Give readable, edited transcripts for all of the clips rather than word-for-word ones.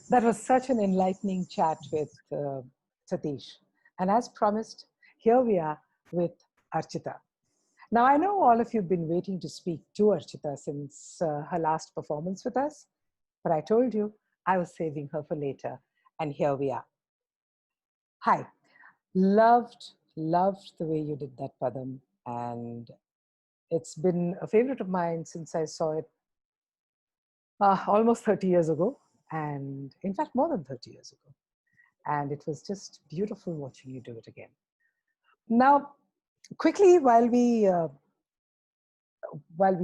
That was such an enlightening chat with Satish. And as promised, here we are with Archita. Now, I know all of you have been waiting to speak to Archita since her last performance with us, but I told you I was saving her for later, and here we are. Hi, loved the way you did that padam, and it's been a favorite of mine since I saw it almost 30 years ago, and in fact, more than 30 years ago. And it was just beautiful watching you do it again. Now, quickly, while we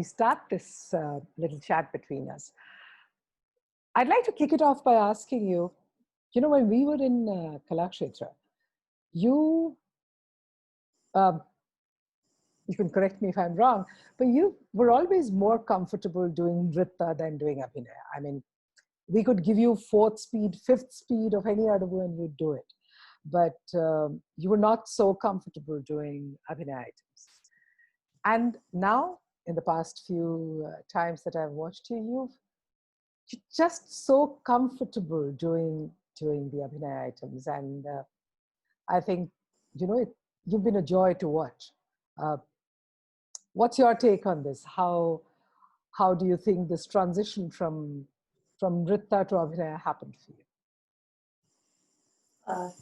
start this little chat between us, I'd like to kick it off by asking you, when we were in Kalakshetra, you can correct me if I'm wrong, but you were always more comfortable doing Nritta than doing Abhinaya. I mean, we could give you fourth speed, fifth speed of any other and you'd do it. But you were not so comfortable doing Abhinaya items. And now, in the past few times that I've watched you, you're just so comfortable doing the Abhinaya items. And I think, you've been a joy to watch. What's your take on this? How do you think this transition from Nritta to Abhinaya happened for you?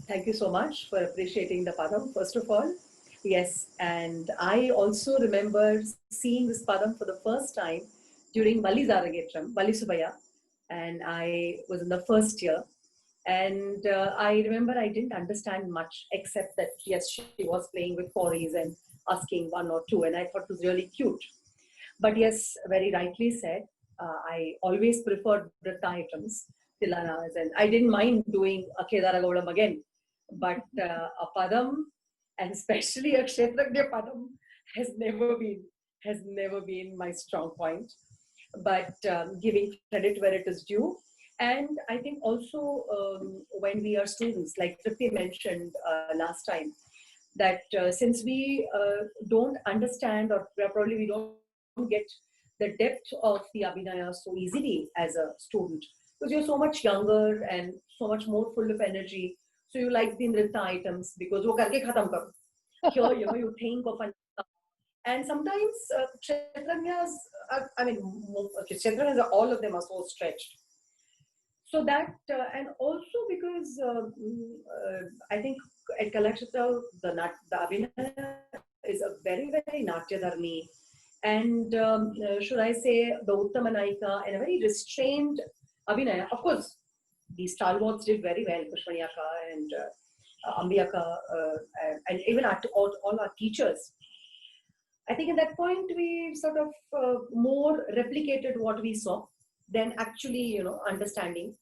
Thank you so much for appreciating the padam, first of all. Yes, and I also remember seeing this padam for the first time during Bali Zaragetram, Bali Subaya, and I was in the first year. And I remember I didn't understand much except that, yes, she was playing with quarries and asking one or two, and I thought it was really cute. But yes, very rightly said, I always preferred Nritta items, Tilanas, and I didn't mind doing a Kedara Gaudam again. But a Padam, and especially a Kshetragya Padam, has never been my strong point. But giving credit where it is due. And I think also when we are students, like Tripti mentioned last time, that since we don't understand, or probably we don't get the depth of the Abhinaya so easily as a student, because you're so much younger and so much more full of energy. So you like the Nritta items because wo karke khatam karo. Here, you think of an, and sometimes Kshetranyas, Kshetranyas, all of them are so stretched. So that, and also because I think at Kalakshetra, the Abhinaya is a very, very Natyadharmi, and should I say, the Uttama Naika, and a very restrained Abhinaya. Of course, the stalwarts did very well, Pushpaniyaka and Ambiyaka, and even all our teachers. I think at that point, we sort of more replicated what we saw than actually, understanding.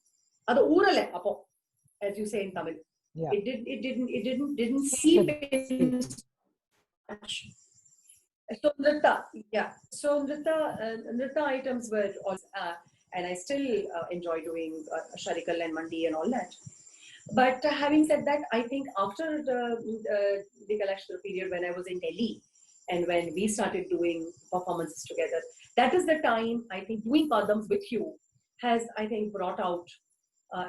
As you say in Tamil, yeah. It didn't seep in much. So Nritta, yeah. So Nritta items were all, and I still enjoy doing Sharikal and Mandi and all that. But having said that, I think after the Kalakshetra period, when I was in Delhi, and when we started doing performances together, that is the time I think doing padams with you has, I think, brought out,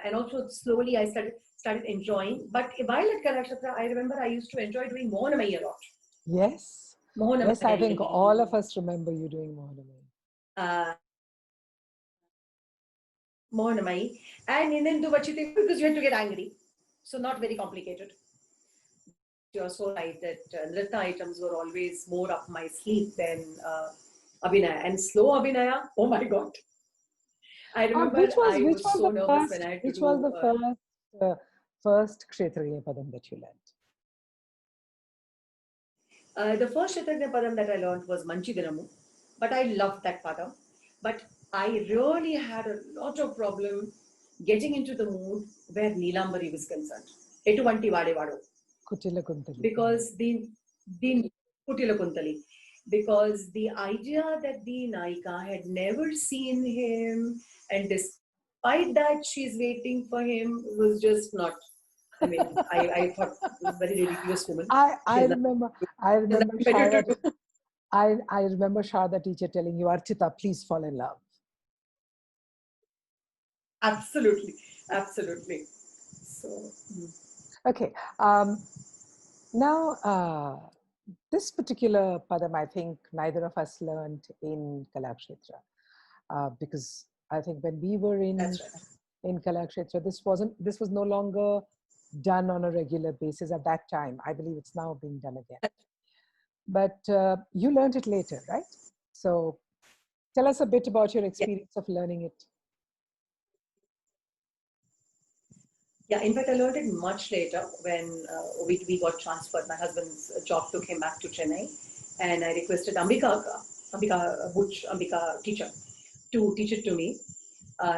and also slowly I started enjoying. But while at Kalakshetra, I remember I used to enjoy doing Mohanamai a lot. Yes. Mohanamai. Yes, I think all of us remember you doing Mohanamai. Mohanamai. And then do what you think, because you had to get angry. So not very complicated. You're so right that Nritta items were always more up my sleeve than Abhinaya. And slow Abhinaya, oh my God. I remember I was so nervous when I had to do... Which was the first Kshetriya Padam that you learned? The first Kshetriya Padam that I learned was Manchidinamu. But I loved that Padam. But I really had a lot of problem getting into the mood where Neelambari was concerned. Etuvanti Vade Vado. Kutila Kuntali. Because the Kutila Kuntali. Because the idea that the Naika had never seen him, and despite that she's waiting for him, was just not. I mean, I thought it was a very ridiculous woman. I remember Sharda teacher telling you, Archita, please fall in love. Absolutely. Absolutely. So, Okay. Now, this particular padam, I think neither of us learned in Kalakshetra, because I think when we were that's right. in Kalakshetra, this was no longer done on a regular basis at that time. I believe it's now being done again. But you learned it later, right? So tell us a bit about your experience of learning it. Yeah, in fact, I learned it much later when we got transferred. My husband's job took him back to Chennai, and I requested Ambika teacher to teach it to me.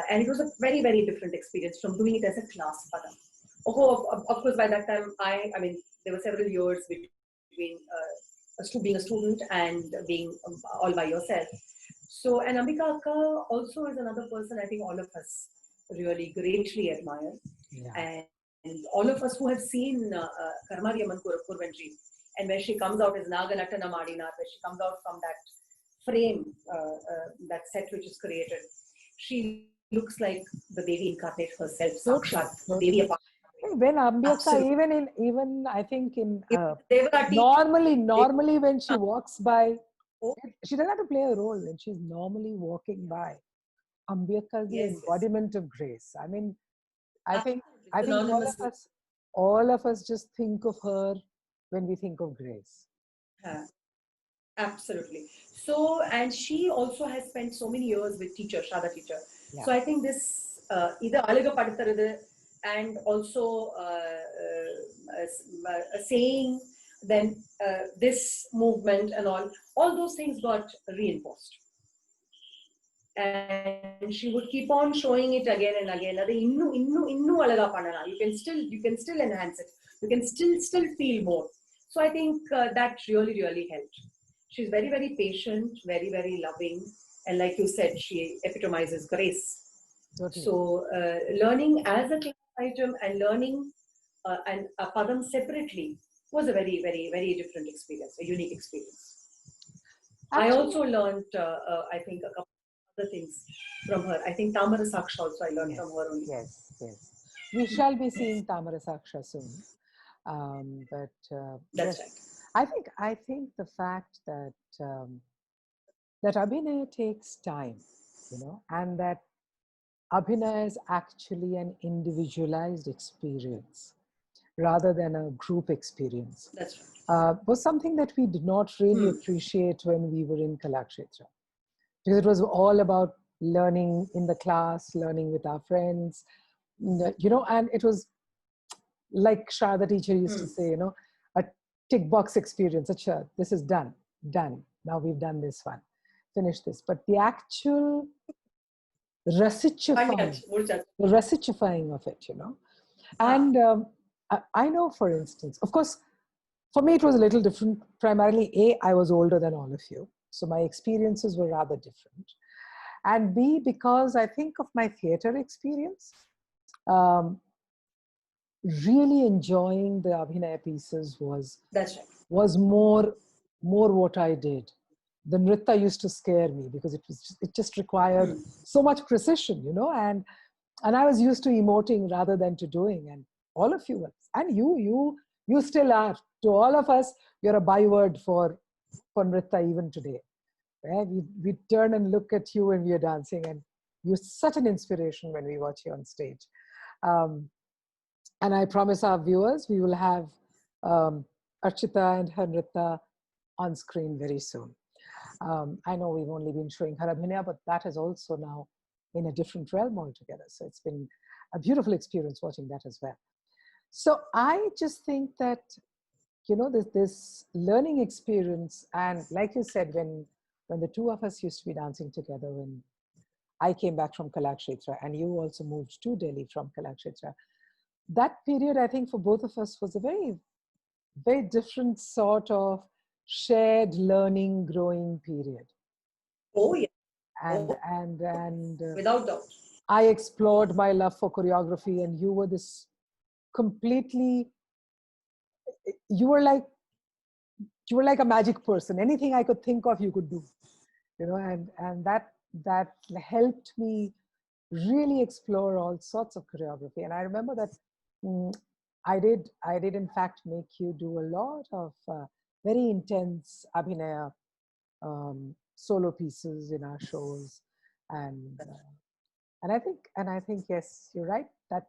And it was a very, very different experience from doing it as a class padam. Of course, by that time, I mean, there were several years between being a student and being all by yourself. So, and Ambika Akka also is another person I think all of us really greatly admire. Yeah. And all of us who have seen Karmari Amman Kurvanji, and when she comes out as Naganatana Madina, where she comes out from that frame, that set which is created, she looks like the Devi incarnate herself, Sakshat, Devi. When Ambika, even I think in Devati, normally when she walks by, she doesn't have to play a role. When she's normally walking by, Ambika is the embodiment of grace. I mean, I think all of us just think of her when we think of grace. Absolutely. So, and she also has spent so many years with teacher, Shada teacher. Yeah. So I think this either Aliga Paditarada and also saying then this movement and all those things got reinforced. And she would keep on showing it again and again. You can still enhance it. You can still feel more. So I think that really helped. She's very, very patient, very, very loving. And like you said, she epitomizes grace. Totally. So learning as a class item and learning and a padam separately was a very, very, very different experience, a unique experience. Actually, I also learned, I think, a couple of other things from her. I think Tamara Saksha also I learned from her only. Yes. We shall be seeing Tamara Saksha soon. That's right. I think the fact that that Abhinaya takes time, and that Abhinaya is actually an individualized experience rather than a group experience. That's right. Was something that we did not really appreciate when we were in Kalakshetra. Because it was all about learning in the class, learning with our friends, and it was like Shada teacher used to say, a tick box experience. Achha, this is done. Now we've done this one. Finish this. But the actual recitifying of it, And I know, for instance, of course, for me, it was a little different. Primarily, I was older than all of you. So my experiences were rather different. And B, because I think of my theater experience, really enjoying the Abhinaya pieces was more what I did. The Nritta used to scare me because it just required so much precision, and I was used to emoting rather than to doing. And all of you, and you still are. To all of us, you're a byword for Nritta even today. We turn and look at you when we are dancing, and you're such an inspiration when we watch you on stage. And I promise our viewers, we will have Archita and her Nritta on screen very soon. I know we've only been showing her Abhinaya, but that is also now in a different realm altogether. So it's been a beautiful experience watching that as well. So I just think that, this learning experience, and like you said, when the two of us used to be dancing together, when I came back from Kalakshetra and you also moved to Delhi from Kalakshetra, that period, I think for both of us was a very, very different sort of shared learning, growing period. Oh, yeah. And without doubt. I explored my love for choreography, and you were this completely, you were like a magic person. Anything I could think of, you could do, and that helped me really explore all sorts of choreography. And I remember that mm, I did in fact make you do a lot of very intense abhinaya solo pieces in our shows, and I think yes, you're right that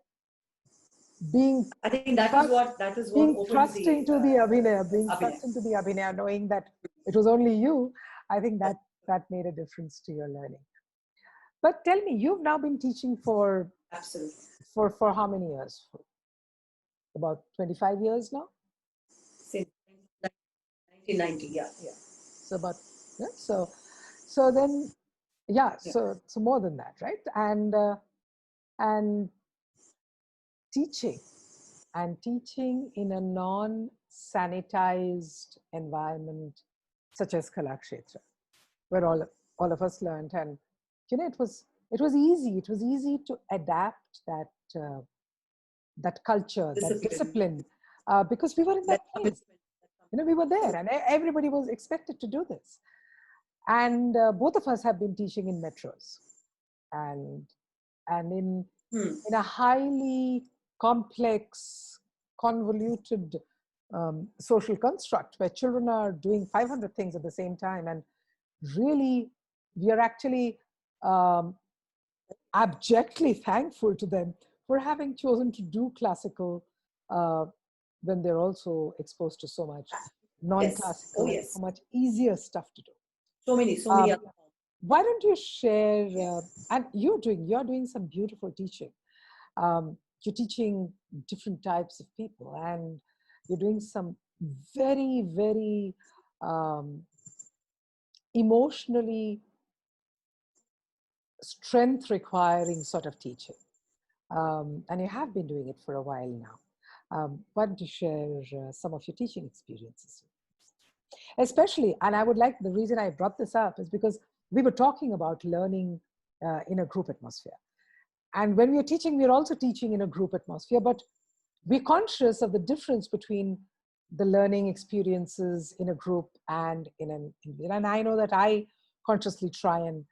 being I think that is what being opened thrust the into the abhinaya, Abhinay. knowing that it was only you, I think that made a difference to your learning. But tell me, you've now been teaching Absolutely. for how many years? For about 25 years now? Since 1990, yeah. So about, yeah, so then, yeah, so more than that, right? And teaching in a non-sanitized environment such as Kalakshetra, where all of us learned. And it was easy. It was easy to adapt that culture, that discipline, because we were in that place. We were there, and everybody was expected to do this. And both of us have been teaching in metros, and in a highly complex, convoluted social construct where children are doing 500 things at the same time. And really, we are actually abjectly thankful to them for having chosen to do classical when they're also exposed to so much non-classical, so much easier stuff to do. So many other. Why don't you share? And you're doing some beautiful teaching. You're teaching different types of people, and you're doing some very, very emotionally strength requiring sort of teaching. And you have been doing it for a while now. Why don't you share some of your teaching experiences? Especially, and I would like, the reason I brought this up is because we were talking about learning in a group atmosphere. And when we are teaching, we're also teaching in a group atmosphere, but we're conscious of the difference between the learning experiences in a group and in an individual. And I know that I consciously try and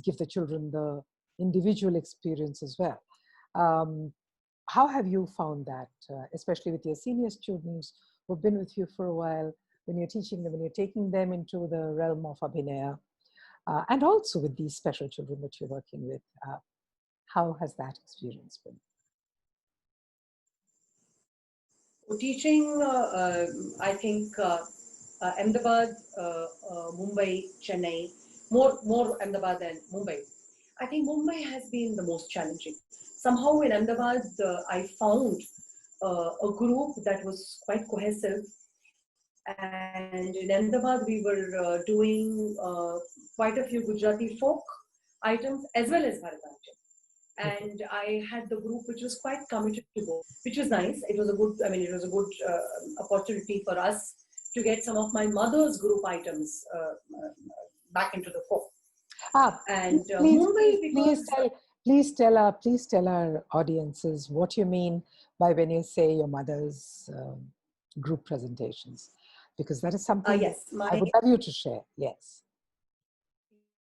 give the children the individual experience as well. How have you found that, especially with your senior students who've been with you for a while, when you're teaching them, when you're taking them into the realm of abhinaya, and also with these special children that you're working with? How has that experience been? Teaching, I think, Ahmedabad, Mumbai, Chennai, more Ahmedabad than Mumbai. I think Mumbai has been the most challenging. Somehow in Ahmedabad, I found a group that was quite cohesive. And in Ahmedabad, we were doing quite a few Gujarati folk items as well as Bharatanatyam. And I had the group which was quite committed to both, which was nice. It was a good, it was a good opportunity for us to get some of my mother's group items back into the folk. And please tell our audiences what you mean by when you say your mother's group presentations, because that is something I would love you to share. Yes.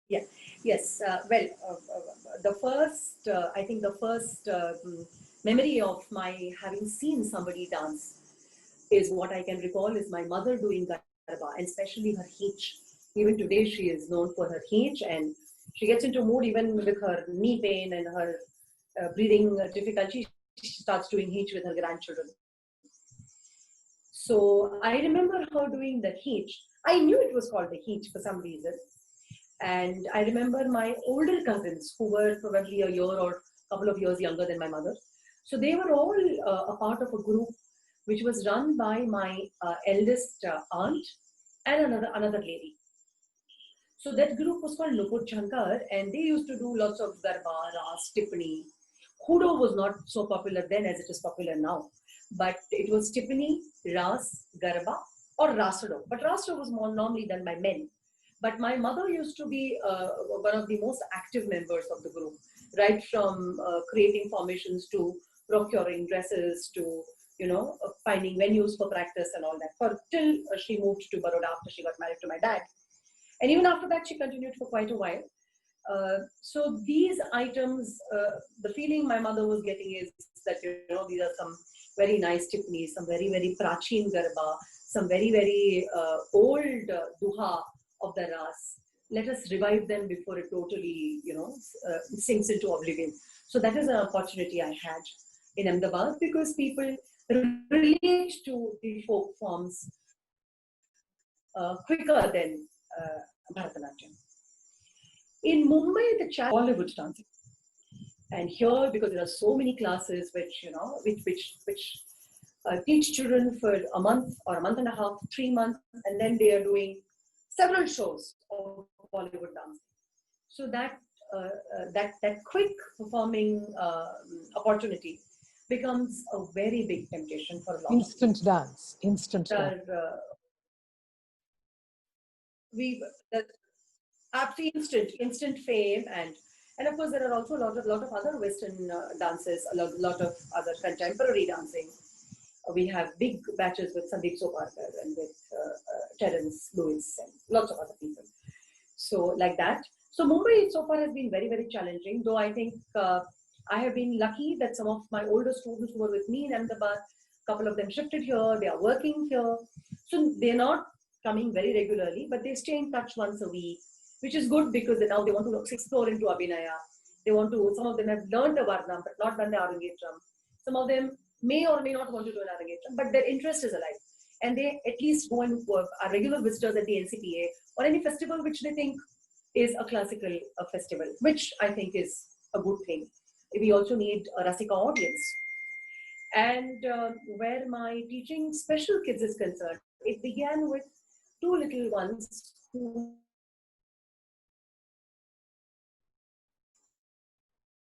Yeah. Yes. The first, I think the first memory of my having seen somebody dance is what I can recall is my mother doing Garba, and especially her heech. Even today, she is known for her heech, and she gets into mood even with her knee pain and her breathing difficulty. She starts doing heech with her grandchildren. So I remember her doing the heech. I knew it was called the heech for some reason. And I remember my older cousins who were probably a year or a couple of years younger than my mother. So they were all a part of a group which was run by my eldest aunt and another lady. So that group was called Nupur Chankar, and they used to do lots of Garba, Ras, Tippani. Hudo was not so popular then as it is popular now. But it was Tippani, Ras, Garba or Rasado. But Rasado was more normally done by men. But my mother used to be one of the most active members of the group, right from creating formations to procuring dresses to, finding venues for practice and all that. Till she moved to Baroda after she got married to my dad. And even after that, she continued for quite a while. So these items, the feeling my mother was getting is that, these are some very nice tipnis, some very, very prachin garba, some very, very old duha of the ras. Let us revive them before it totally, sinks into oblivion. So that is an opportunity I had in Ahmedabad, because people relate to the folk forms quicker than Bharatanatyam. In Mumbai, the challenge Bollywood dancing, and here, because there are so many classes which teach children for a month or a month and a half, 3 months, and then they are doing several shows of Bollywood dancing. So that quick performing opportunity becomes a very big temptation for a lot instant of dance, instant dance. dance. Absolutely instant fame, and of course there are also a lot of other Western dances, a lot of other contemporary dancing. We have big batches with Sandeep Soparkar and with Terence Lewis and lots of other people. So like that. So Mumbai so far has been very, very challenging, though I think I have been lucky that some of my older students who were with me in Ahmedabad, a couple of them shifted here, they are working here. So they're not coming very regularly, but they stay in touch once a week, which is good, because now they want to explore into Abhinaya. Some of them have learned the Varnam but not done the Arangetram. Some of them may or may not want to do an Arangetram, but their interest is alive. And they at least go and are regular visitors at the NCPA or any festival which they think is a classical festival, which I think is a good thing. We also need a Rasika audience. And where my teaching special kids is concerned, it began with two little ones who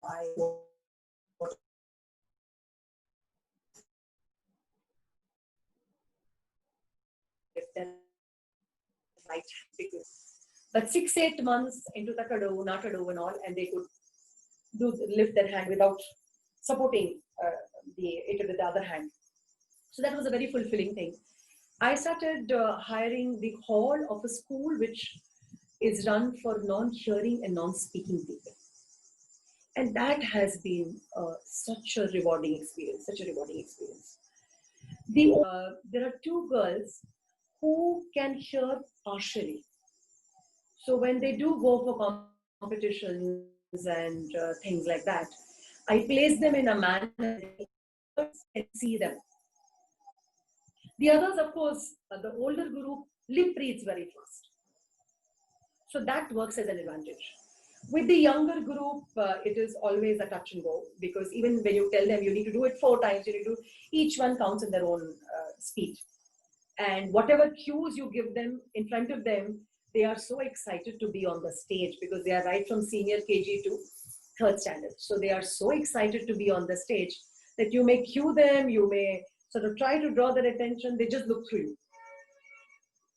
I right, but 6-8 months into Takadu, Natadu and all, and they could lift their hand without supporting it with the other hand. So that was a very fulfilling thing. I started hiring the hall of a school which is run for non-hearing and non-speaking people. And that has been such a rewarding experience, There are two girls who can hear partially. So when they do go for competitions and things like that, I place them in a manner that they can see them. The others, of course, the older group lip reads very fast. So that works as an advantage. With the younger group, it is always a touch and go, because even when you tell them you need to do it 4 times, each one counts in their own speed. And whatever cues you give them in front of them, they are so excited to be on the stage, because they are right from senior KG to 3rd standard. So they are so excited to be on the stage that you may cue them, you may sort of try to draw their attention, they just look through you.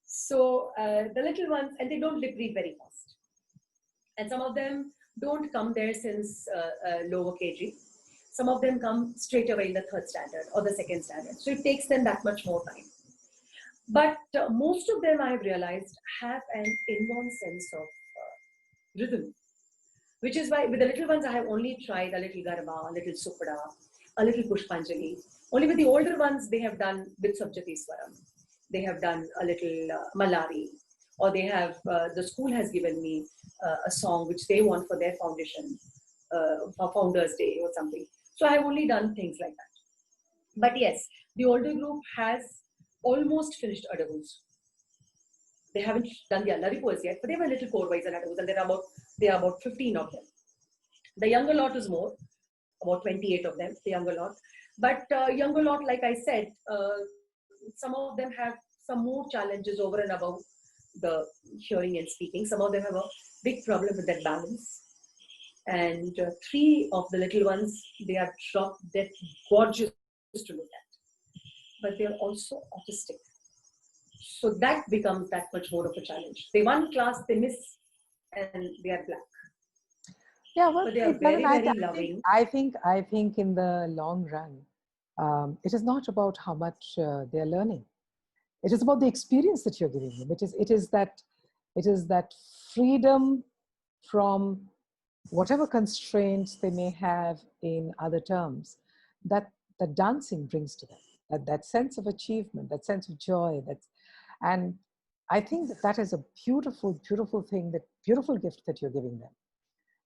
So the little ones, and they don't lip read very fast. And some of them don't come there since lower KG. Some of them come straight away in the 3rd standard or the 2nd standard. So it takes them that much more time. But most of them, I have realized, have an inborn sense of rhythm. Which is why with the little ones, I have only tried a little Garba, a little Supada, a little Pushpanjali. Only with the older ones, they have done bits of Jatiswaram. They have done a little Malari. Or they have, the school has given me a song which they want for their foundation, for Founders Day or something. So I have only done things like that. But yes, the older group has almost finished Adavus. They haven't done the Allaripurs yet, but they have a little core-wise and Adavus, and there are about 15 of them. The younger lot is more, about 28 of them, the younger lot. But younger lot, like I said, some of them have some more challenges over and above the hearing and speaking. Some of them have a big problem with that balance. And 3 of the little ones, they are they're gorgeous to look at. But they're also autistic. So that becomes that much more of a challenge. They one class, they miss, and they are black. Yeah, well, but they are very, very loving. I think in the long run, it is not about how much they are learning. It is about the experience that you're giving them. It is that freedom from whatever constraints they may have in other terms, that dancing brings to them, that sense of achievement, that sense of joy. And I think that is a beautiful, beautiful thing, that beautiful gift that you're giving them.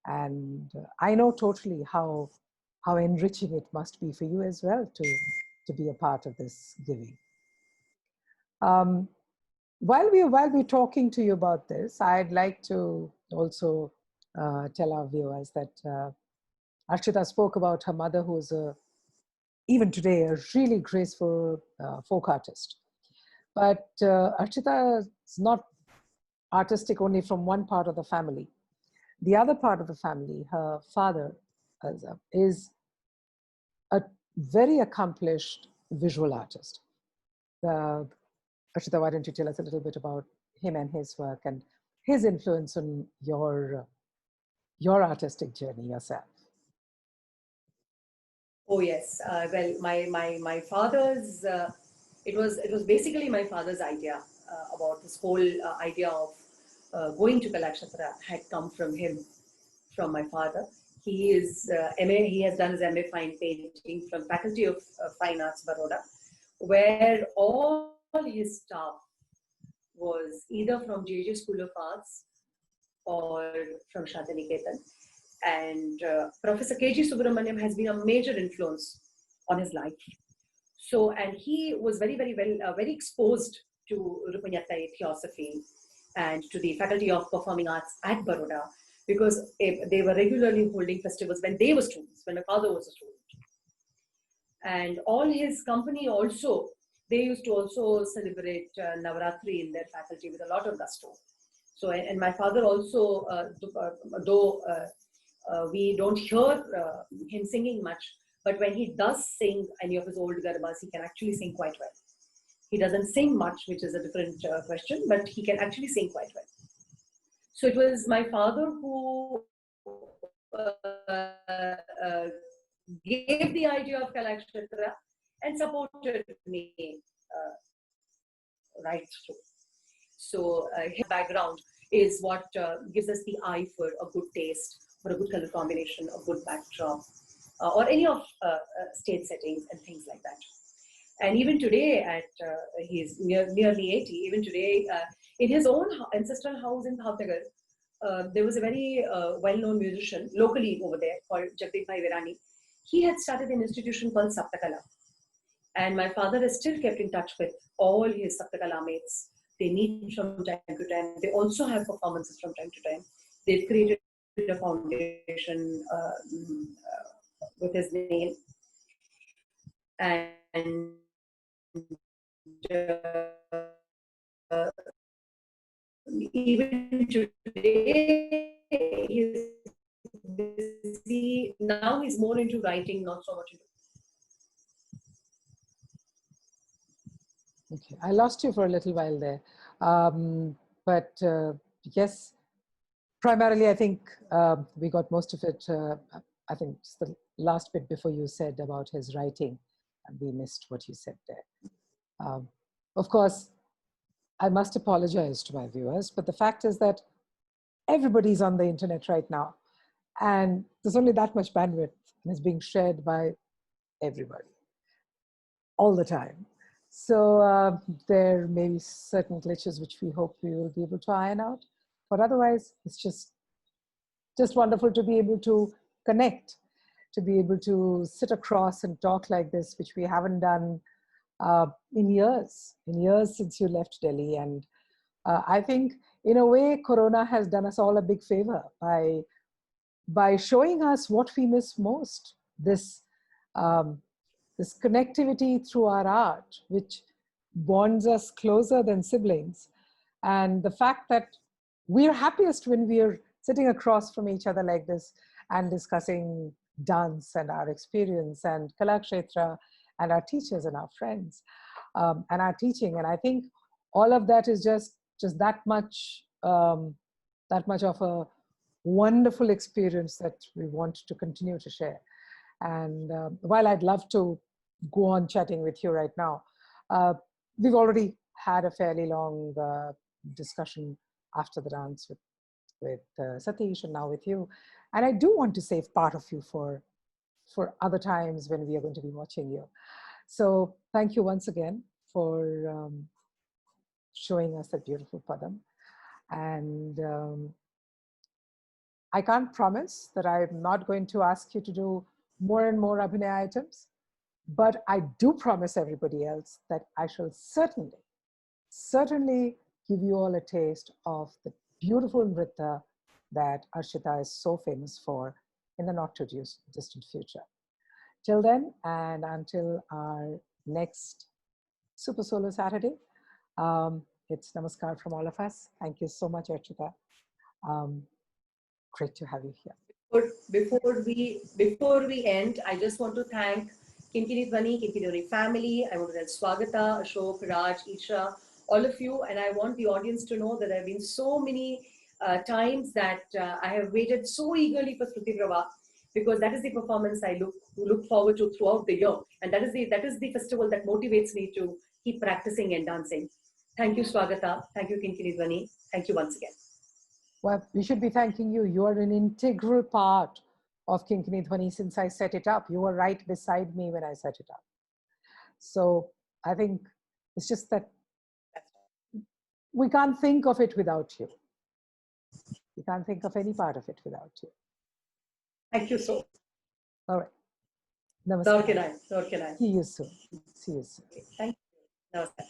And I know totally how enriching it must be for you as well to be a part of this giving. While we're talking to you about this, I'd like to also tell our viewers that Archita spoke about her mother, who's even today a really graceful folk artist. But Archita is not artistic only from one part of the family. The other part of the family, her father, is a very accomplished visual artist. Archita, why don't you tell us a little bit about him and his work and his influence on your artistic journey yourself? Oh yes. Well, my father's it was basically my father's idea about this whole idea of going to Kalakshetra had come from him, from my father. He is MA. He has done his MA Fine Painting from Faculty of Fine Arts, Baroda, where all his staff was either from JJ School of Arts or from Shantiniketan. And Professor K.G. Subramaniam has been a major influence on his life. So, and he was very exposed to Rupanyattai Theosophy and to the Faculty of Performing Arts at Baroda, because they were regularly holding festivals when they were students, when my father was a student. And all his company also, they used to also celebrate Navaratri in their faculty with a lot of gusto. So, and my father also, though we don't hear him singing much, but when he does sing any of his old garbas, he can actually sing quite well. He doesn't sing much, which is a different question, but he can actually sing quite well. So it was my father who gave the idea of Kalakshetra and supported me right through. So his background is what gives us the eye for a good taste, for a good color combination, a good backdrop, or any of stage settings and things like that. And even today, at he's nearly 80, even today, in his own ancestral house in Bhavnagar, there was a very well-known musician locally over there called Jagdeep Bhai Virani. He had started an institution called Saptakala. And my father is still kept in touch with all his Saptakala mates. They meet from time to time. They also have performances from time to time. They've created a foundation with his name. And even today, he's busy. Now he's more into writing, not so much into. Okay, I lost you for a little while there. But yes, primarily I think we got most of it. I think just the last bit before you said about his writing, and we missed what you said there. Of course, I must apologize to my viewers, but the fact is that everybody's on the internet right now, and there's only that much bandwidth, and it's being shared by everybody all the time. So there may be certain glitches which we hope we will be able to iron out, but otherwise it's just wonderful to be able to connect, to be able to sit across and talk like this, which we haven't done in years since you left Delhi. And I think in a way, Corona has done us all a big favor by showing us what we miss most, this connectivity through our art, which bonds us closer than siblings. And the fact that we're happiest when we're sitting across from each other like this and discussing dance and our experience and Kalakshetra and our teachers and our friends and our teaching. And I think all of that is just that much of a wonderful experience that we want to continue to share. And while I'd love to go on chatting with you right now, we've already had a fairly long discussion after the dance with with Satish and now with you. And I do want to save part of you for other times when we are going to be watching you. So thank you once again for showing us that beautiful padam. And I can't promise that I'm not going to ask you to do more and more Abhinaya items, but I do promise everybody else that I shall certainly give you all a taste of the beautiful nritta that ARCHITA is so famous for in the not too distant future. Till then, and until our next Super Solo Saturday, it's namaskar from all of us. Thank you so much, ARCHITA. Great to have you here. Before we end, I just want to thank Kinkini Dhvani, Kinkini family. I want to thank Swagata, Ashok, Raj, Isha, all of you. And I want the audience to know that there have been so many times that I have waited so eagerly for Shruti Prabha, because that is the performance I look forward to throughout the year. And that is the festival that motivates me to keep practicing and dancing. Thank you, Swagata. Thank you, Kinkini Dhvani. Thank you once again. Well, we should be thanking you. You are an integral part of Kinkini Dhvani since I set it up. You were right beside me when I set it up. So I think it's just that we can't think of it without you. We can't think of any part of it without you. Thank you so much. All right. Namaskar. See you soon. See you soon. Thank you. Namaskar.